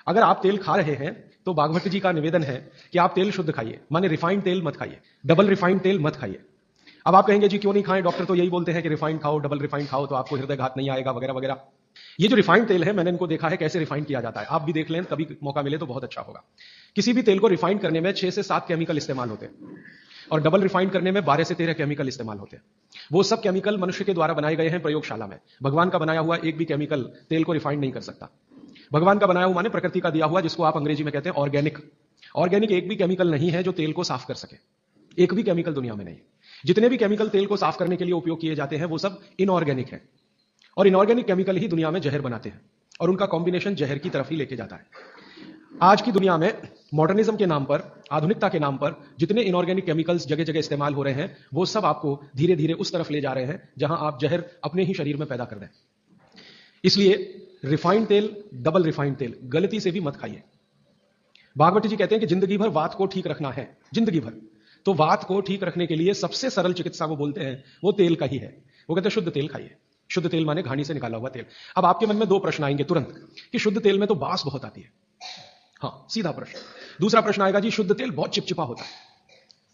अगर आप तेल खा रहे हैं तो भागवत जी का निवेदन है कि आप तेल शुद्ध खाइए, माने रिफाइंड तेल मत खाइए, डबल रिफाइंड तेल मत खाइए। अब आप कहेंगे जी क्यों नहीं खाएं, डॉक्टर तो यही बोलते हैं कि रिफाइंड खाओ, डबल रिफाइंड खाओ तो आपको हृदय घात नहीं आएगा वगैरह वगैरह। ये जो रिफाइंड तेल है मैंने इनको देखा है कैसे रिफाइंड किया जाता है, आप भी देख लें, कभी मौका मिले तो बहुत अच्छा होगा। किसी भी तेल को रिफाइंड करने में 6 से 7 केमिकल इस्तेमाल होते हैं और डबल रिफाइंड करने में 12 से 13 केमिकल इस्तेमाल होते हैं। वो सब केमिकल मनुष्य के द्वारा बनाए गए हैं प्रयोगशाला में। भगवान का बनाया हुआ एक भी केमिकल तेल को रिफाइंड नहीं कर सकता। भगवान का बनाया हुआ माने प्रकृति का दिया हुआ, जिसको आप अंग्रेजी में कहते हैं ऑर्गेनिक। ऑर्गेनिक एक भी केमिकल नहीं है जो तेल को साफ कर सके, एक भी केमिकल दुनिया में नहीं। जितने भी केमिकल तेल को साफ करने के लिए उपयोग किए जाते हैं वो सब इनऑर्गेनिक है, और इनऑर्गेनिक केमिकल ही दुनिया में जहर बनाते हैं और उनका कॉम्बिनेशन जहर की तरफ ही लेके जाता है। आज की दुनिया में मॉडर्निज्म के नाम पर, आधुनिकता के नाम पर जितने इनऑर्गेनिक केमिकल्स जगह जगह इस्तेमाल हो रहे हैं वो सब आपको धीरे धीरे उस तरफ ले जा रहे हैं जहां आप जहर अपने ही शरीर में पैदा कर रहे हैं। इसलिए रिफाइंड तेल, डबल रिफाइंड तेल गलती से भी मत खाइए। भागवत जी कहते हैं कि जिंदगी भर वात को ठीक रखना है, जिंदगी भर। तो वात को ठीक रखने के लिए सबसे सरल चिकित्सा वो बोलते हैं वो तेल का ही है। वो कहते हैं शुद्ध तेल खाइए। शुद्ध तेल माने घानी से निकाला हुआ तेल। अब आपके मन में दो प्रश्न आएंगे तुरंत कि शुद्ध तेल में तो बास बहुत आती है। हाँ, सीधा प्रश्न। दूसरा प्रश्न आएगा जी शुद्ध तेल बहुत चिपचिपा होता है,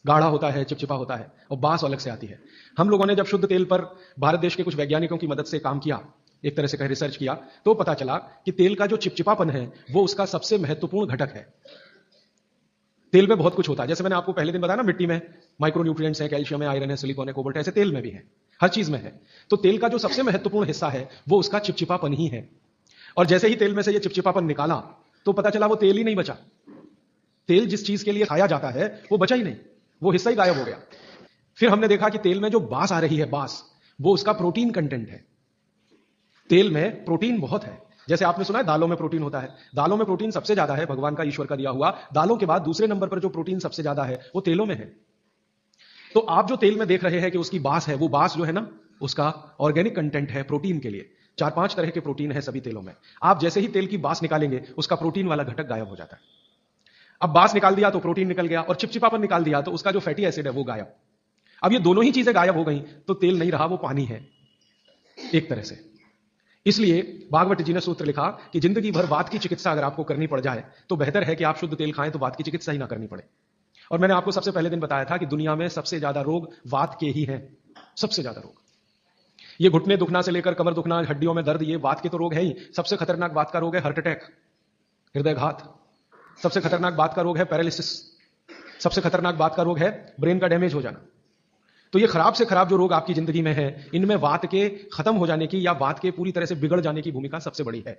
गाढ़ा होता है, चिपचिपा होता है और बास अलग से आती है। हम लोगों ने जब शुद्ध तेल पर भारत देश के कुछ वैज्ञानिकों की मदद से काम किया, एक तरह से कहीं रिसर्च किया, तो पता चला कि तेल का जो चिपचिपापन है वो उसका सबसे महत्वपूर्ण घटक है। तेल में बहुत कुछ होता है, जैसे मैंने आपको पहले दिन बताया ना, मिट्टी में माइक्रो न्यूट्रिएंट्स है, कैल्शियम है, आयरन है, सिलिकॉन है, कोबाल्ट है, ऐसे तेल में भी है, हर चीज में है। तो तेल का जो सबसे महत्वपूर्ण हिस्सा है वो उसका चिपचिपापन ही है। और जैसे ही तेल में से ये चिपचिपापन निकाला तो पता चला वो तेल ही नहीं बचा। तेल जिस चीज के लिए खाया जाता है वो बचा ही नहीं, वो हिस्सा ही गायब हो गया। फिर हमने देखा कि तेल में जो बास आ रही है, बास, वो उसका प्रोटीन कंटेंट है। तेल में प्रोटीन बहुत है। जैसे आपने सुना है दालों में प्रोटीन होता है, दालों में प्रोटीन सबसे ज्यादा है, भगवान का, ईश्वर का दिया हुआ। दालों के बाद दूसरे नंबर पर जो प्रोटीन सबसे ज्यादा है वो तेलों में है। तो आप जो तेल में देख रहे हैं कि उसकी बास है, वो बास जो है ना, उसका ऑर्गेनिक कंटेंट है प्रोटीन के लिए। 4-5 तरह के प्रोटीन है सभी तेलों में। आप जैसे ही तेल की बास निकालेंगे उसका प्रोटीन वाला घटक गायब हो जाता है। अब बास निकाल दिया तो प्रोटीन निकल गया, और चिपचिपापन निकाल दिया तो उसका जो फैटी एसिड है वो गायब। अब ये दोनों ही चीजें गायब हो गई तो तेल नहीं रहा, वो पानी है एक तरह से। इसलिए भागवत जी ने सूत्र लिखा कि जिंदगी भर वात की चिकित्सा अगर आपको करनी पड़ जाए तो बेहतर है कि आप शुद्ध तेल खाएं तो वात की चिकित्सा ही ना करनी पड़े। और मैंने आपको सबसे पहले दिन बताया था कि दुनिया में सबसे ज्यादा रोग वात के ही हैं, सबसे ज्यादा रोग। ये घुटने दुखना से लेकर कमर दुखना, हड्डियों में दर्द, ये वात के तो रोग है ही। सबसे खतरनाक वात का रोग है हार्ट अटैक, हृदयघात। सबसे खतरनाक बात का रोग है पैरालिसिस। सबसे खतरनाक बात का रोग है ब्रेन का डैमेज हो जाना। तो ये खराब से खराब जो रोग आपकी जिंदगी में है, इनमें वात के खत्म हो जाने की या वात के पूरी तरह से बिगड़ जाने की भूमिका सबसे बड़ी है।